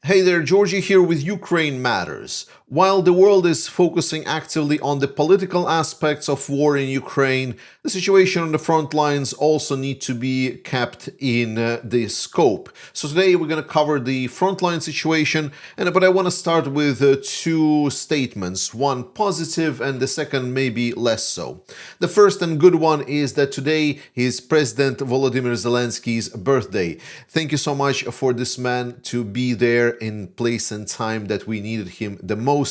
Hey there, Georgie here with Ukraine Matters. While the world is focusing actively on the political aspects of war in Ukraine, the situation on the front lines also need to be kept in the scope. So today we're going to cover the frontline situation, but I want to start with two statements, one positive and the second maybe less so. The first and good one is that today is President Volodymyr Zelensky's birthday. Thank you so much for this man to be there in place and time that we needed him the most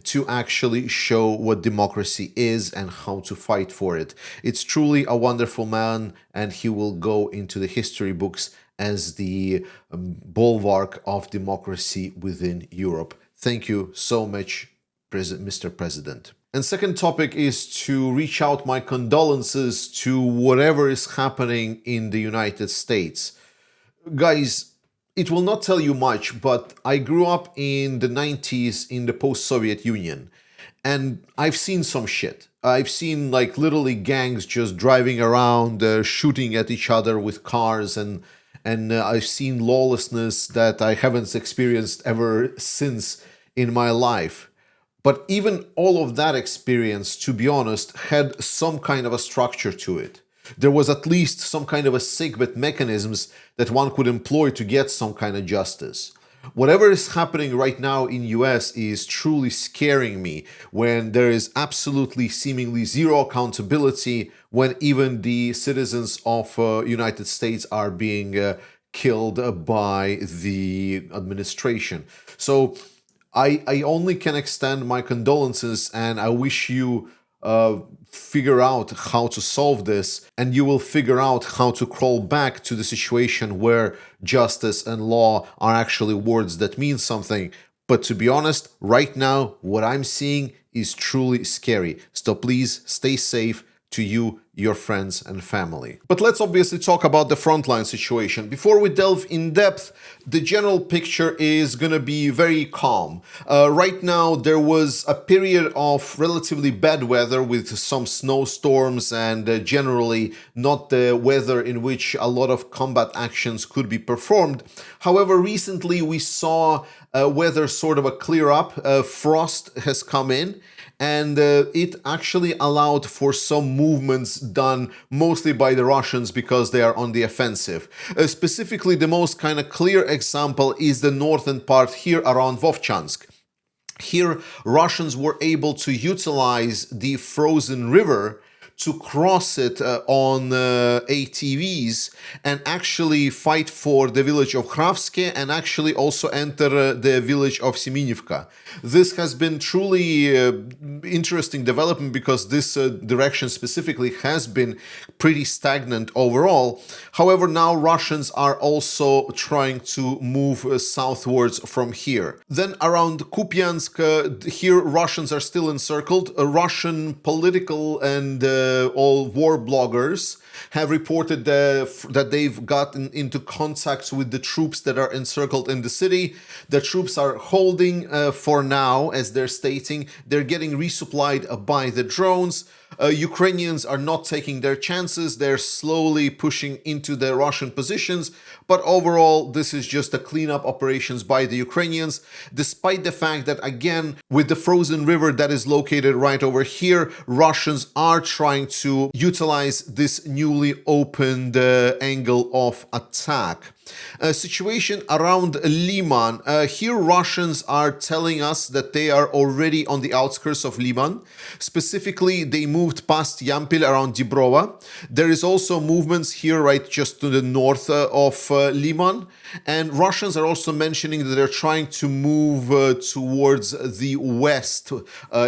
to actually show what democracy is and how to fight for it. It's truly a wonderful man, and he will go into the history books as the bulwark of democracy within Europe. Thank you so much, Mr. President. And second topic is to reach out my condolences to whatever is happening in the United States. Guys, it will not tell you much, but I grew up in the 90s in the post-Soviet Union, and I've seen some shit. I've seen like literally gangs just driving around, shooting at each other with cars, and I've seen lawlessness that I haven't experienced ever since in my life. But even all of that experience, to be honest, had some kind of a structure to it. There was at least some kind of a sick-bet mechanisms that one could employ to get some kind of justice. Whatever is happening right now in US is truly scaring me, when there is absolutely seemingly zero accountability, when even the citizens of United States are being killed by the administration. So I only can extend my condolences, and I wish you figure out how to solve this, and you will figure out how to crawl back to the situation where justice and law are actually words that mean something. But to be honest, right now, what I'm seeing is truly scary. So please stay safe to you, your friends and family. But let's obviously talk about the frontline situation. Before we delve in depth, the general picture is gonna be very calm. Right now, there was a period of relatively bad weather with some snowstorms and generally not the weather in which a lot of combat actions could be performed. However, recently we saw weather sort of a clear up. Frost has come in, and it actually allowed for some movements done mostly by the Russians because they are on the offensive. Specifically, the most kind of clear example is the northern part here around Vovchansk. Here, Russians were able to utilize the frozen river to cross it on ATVs and actually fight for the village of Kravske and actually also enter the village of Semenivka. This has been truly interesting development because this direction specifically has been pretty stagnant overall. However, now Russians are also trying to move southwards from here. Then around Kupiansk, here Russians are still encircled. Russian political and all war bloggers have reported that they've gotten into contacts with the troops that are encircled in the city. The troops are holding for now, as they're stating. They're getting resupplied by the drones. Ukrainians are not taking their chances. They're slowly pushing into the Russian positions. But overall, this is just a cleanup operations by the Ukrainians, despite the fact that, again, with the frozen river that is located right over here, Russians are trying to utilize this newly opened angle of attack. Situation around Liman. Here Russians are telling us that they are already on the outskirts of Liman. Specifically, they moved past Yampil around Dibrova. There is also movements here right just to the north of Liman. And Russians are also mentioning that they're trying to move towards the west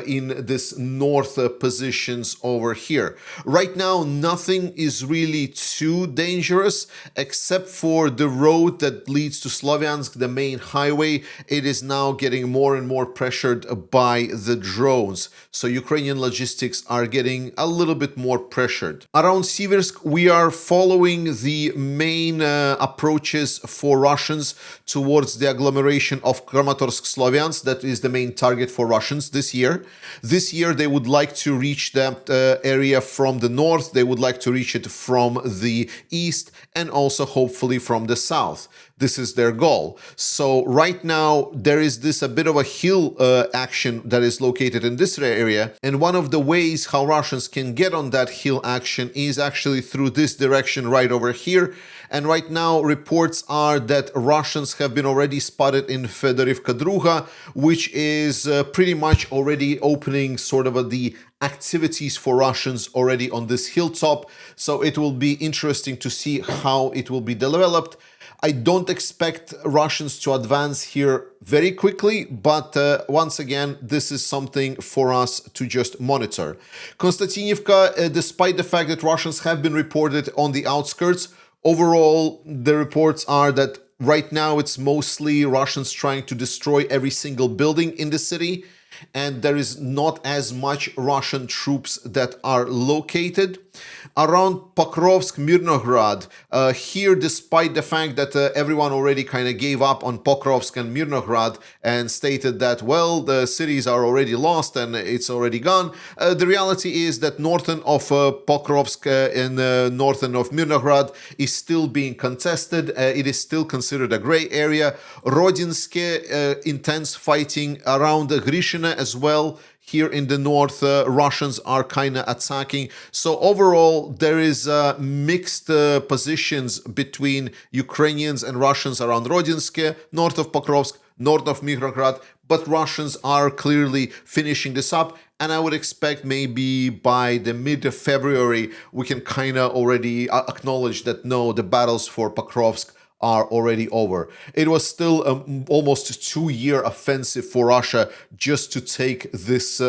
in this north positions over here. Right now, nothing is really too dangerous except for the road that leads to Slovyansk, the main highway. It is now getting more and more pressured by the drones. So Ukrainian logistics are getting a little bit more pressured. Around Siversk, we are following the main approaches for Russians towards the agglomeration of Kramatorsk-Slovyansk. That is the main target for Russians this year. This year, they would like to reach that area from the north. They would like to reach it from the east and also hopefully from the south. This is their goal. So right now there is this a bit of a hill action that is located in this area, and one of the ways how Russians can get on that hill action is actually through this direction right over here. And right now reports are that Russians have been already spotted in Fedorivka Druga, which is pretty much already opening sort of the activities for Russians already on this hilltop. So it will be interesting to see how it will be developed. I don't expect Russians to advance here very quickly, but once again, this is something for us to just monitor. Konstantinivka, despite the fact that Russians have been reported on the outskirts, overall, the reports are that right now it's mostly Russians trying to destroy every single building in the city, and there is not as much Russian troops that are located. Around Pokrovsk, Mirnograd, here, despite the fact that everyone already kind of gave up on Pokrovsk and Mirnograd and stated that, well, the cities are already lost and it's already gone, the reality is that northern of Pokrovsk and northern of Mirnograd is still being contested. It is still considered a gray area. Rodinske, intense fighting around Grishina as well. Here in the north, Russians are kind of attacking. So overall, there is mixed positions between Ukrainians and Russians around Rodinske, north of Pokrovsk, north of Mirnograd, but Russians are clearly finishing this up. And I would expect maybe by the mid of February, we can kind of already acknowledge that no, the battles for Pokrovsk are already over. It was still almost 2-year offensive for Russia just to take this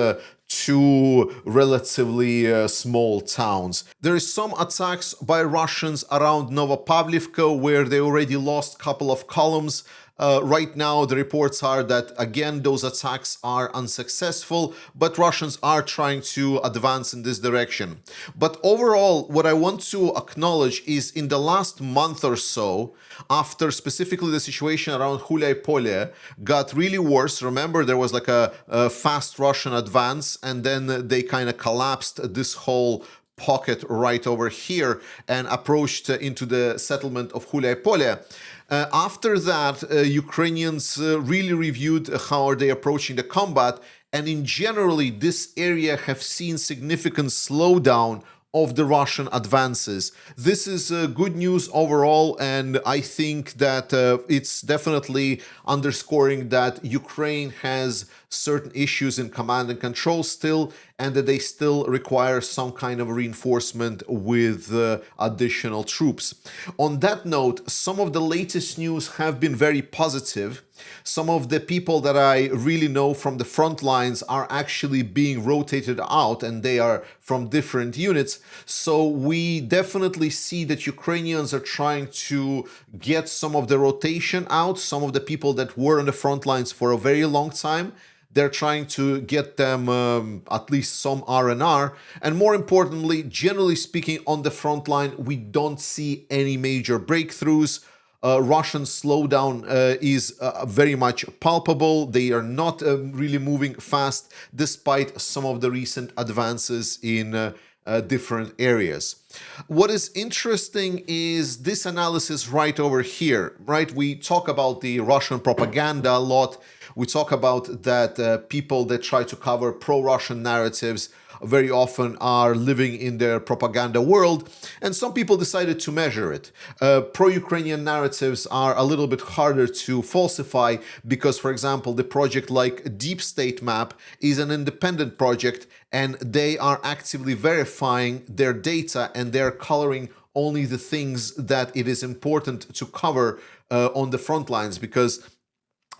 two relatively small towns. There is some attacks by Russians around Novopavlivka where they already lost a couple of columns. Right now, the reports are that, again, those attacks are unsuccessful, but Russians are trying to advance in this direction. But overall, what I want to acknowledge is in the last month or so, after specifically the situation around Huliai got really worse. Remember, there was like a fast Russian advance, and then they kind of collapsed this whole pocket right over here and approached into the settlement of Huliai. After that, Ukrainians really reviewed how are they approaching the combat, and in generally, this area have seen significant slowdown of the Russian advances. This is good news overall, and I think that it's definitely underscoring that Ukraine has certain issues in command and control still, and that they still require some kind of reinforcement with additional troops. On that note, some of the latest news have been very positive. Some of the people that I really know from the front lines are actually being rotated out, and they are from different units. So we definitely see that Ukrainians are trying to get some of the rotation out, some of the people that were on the front lines for a very long time. They're trying to get them at least some R&R. And more importantly, generally speaking, on the front line, we don't see any major breakthroughs. Russian slowdown is very much palpable. They are not really moving fast, despite some of the recent advances in different areas. What is interesting is this analysis right over here, right? We talk about the Russian propaganda a lot. We talk about that people that try to cover pro-Russian narratives very often are living in their propaganda world, and some people decided to measure it. Pro-Ukrainian narratives are a little bit harder to falsify because, for example, the project like Deep State Map is an independent project, and they are actively verifying their data, and they're coloring only the things that it is important to cover on the front lines, because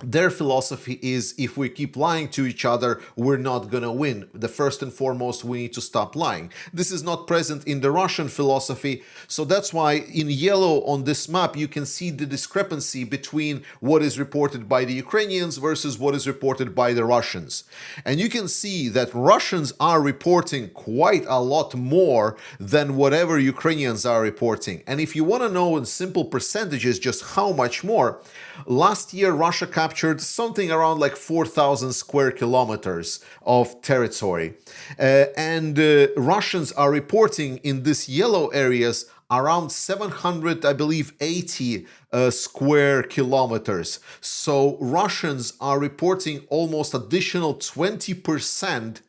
their philosophy is if we keep lying to each other, we're not gonna win. The first and foremost, we need to stop lying. This is not present in the Russian philosophy, so that's why in yellow on this map you can see the discrepancy between what is reported by the Ukrainians versus what is reported by the Russians. And you can see that Russians are reporting quite a lot more than whatever Ukrainians are reporting. And if you want to know in simple percentages just how much more, last year Russia captured something around like 4,000 square kilometers of territory. And Russians are reporting in these yellow areas around 700, I believe, 80 square kilometers. So Russians are reporting almost additional 20%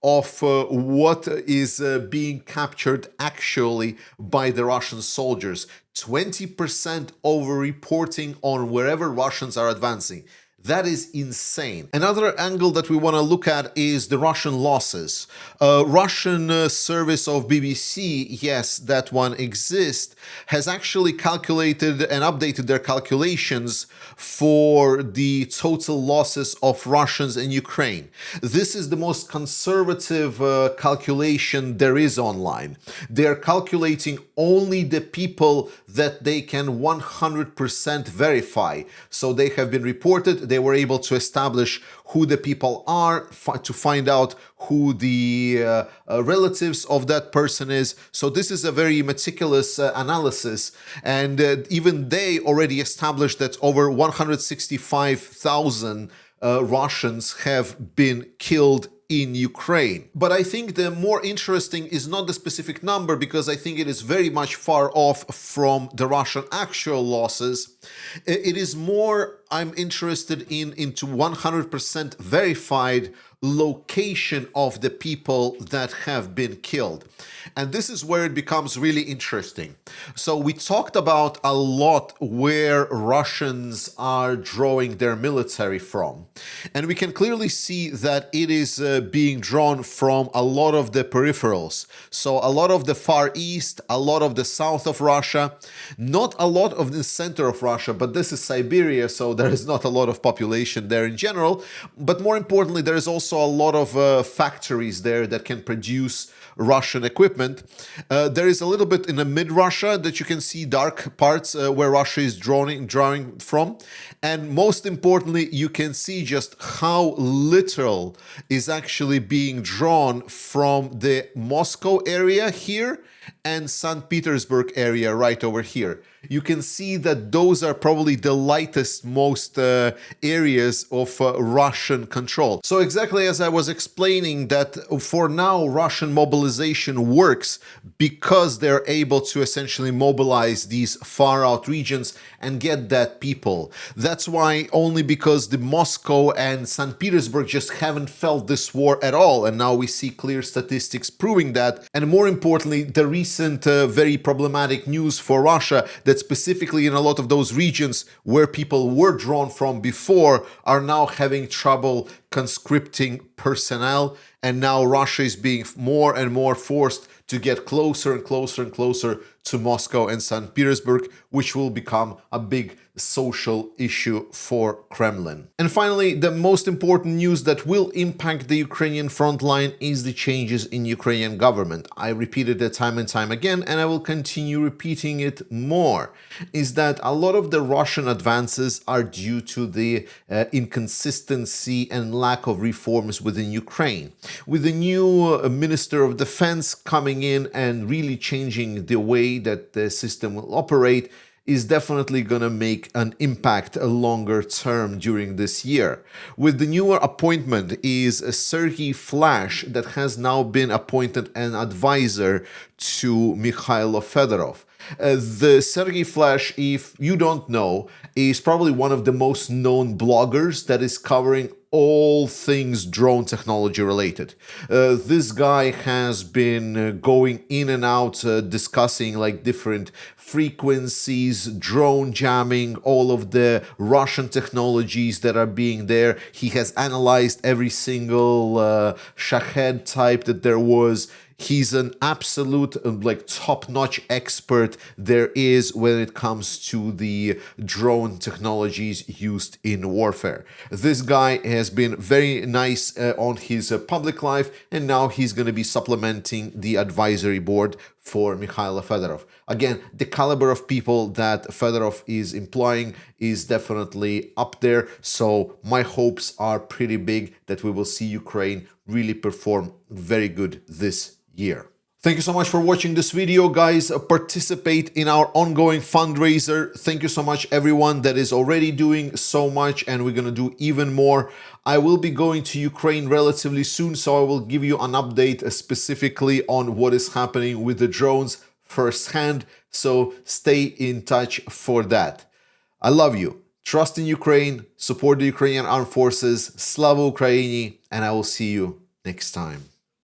of what is being captured actually by the Russian soldiers. 20% over-reporting on wherever Russians are advancing. That is insane. Another angle that we want to look at is the Russian losses. Russian service of BBC, yes, that one exists, has actually calculated and updated their calculations for the total losses of Russians in Ukraine. This is the most conservative calculation there is online. They're calculating only the people that they can 100% verify. So they have been reported. They were able to establish who the people are, to find out who the relatives of that person is. So this is a very meticulous analysis. And even they already established that over 165,000 Russians have been killed in Ukraine. But I think the more interesting is not the specific number, because I think it is very much far off from the Russian actual losses. It is more I'm interested into 100% verified location of the people that have been killed. And this is where it becomes really interesting. So we talked about a lot where Russians are drawing their military from. And we can clearly see that it is being drawn from a lot of the peripherals. So a lot of the Far East, a lot of the south of Russia, not a lot of the center of Russia, but this is Siberia, so there is not a lot of population there in general. But more importantly, there is also a lot of factories there that can produce Russian equipment. There is a little bit in the mid-Russia that you can see dark parts where Russia is drawing from. And most importantly, you can see just how little is actually being drawn from the Moscow area here and St. Petersburg area right over here. You can see that those are probably the lightest, most areas of Russian control. So exactly as I was explaining, that for now Russian mobilization works because they're able to essentially mobilize these far out regions and get that people. That's why only because the Moscow and St. Petersburg just haven't felt this war at all. And now we see clear statistics proving that. And more importantly, the recent very problematic news for Russia that specifically in a lot of those regions where people were drawn from before are now having trouble conscripting personnel. And now Russia is being more and more forced to get closer and closer and closer to Moscow and St. Petersburg, which will become a big social issue for Kremlin. And finally, the most important news that will impact the Ukrainian front line is the changes in Ukrainian government. I repeated it time and time again, and I will continue repeating it more, is that a lot of the Russian advances are due to the inconsistency and lack of reforms within Ukraine. With the new Minister of Defense coming in and really changing the way that the system will operate, is definitely going to make an impact a longer term during this year. With the newer appointment is Sergei Flash, that has now been appointed an advisor to Mikhailo Fedorov. The Sergei Flash, if you don't know, is probably one of the most known bloggers that is covering all things drone technology related. This guy has been going in and out, discussing like different frequencies, drone jamming, all of the Russian technologies that are being there. He has analyzed every single Shahed type that there was. He's an absolute like top-notch expert there is when it comes to the drone technologies used in warfare. This guy has been very nice on his public life, and now he's going to be supplementing the advisory board for Mikhailo Fedorov. Again, the caliber of people that Fedorov is employing is definitely up there, so my hopes are pretty big that we will see Ukraine really perform very good this year. Thank you so much for watching this video, guys. Participate in our ongoing fundraiser. Thank you so much, everyone that is already doing so much, and we're going to do even more. I will be going to Ukraine relatively soon, so I will give you an update specifically on what is happening with the drones. firsthand, so stay in touch for that. I love you. Trust in Ukraine, support the Ukrainian armed forces, Slava Ukraini, and I will see you next time.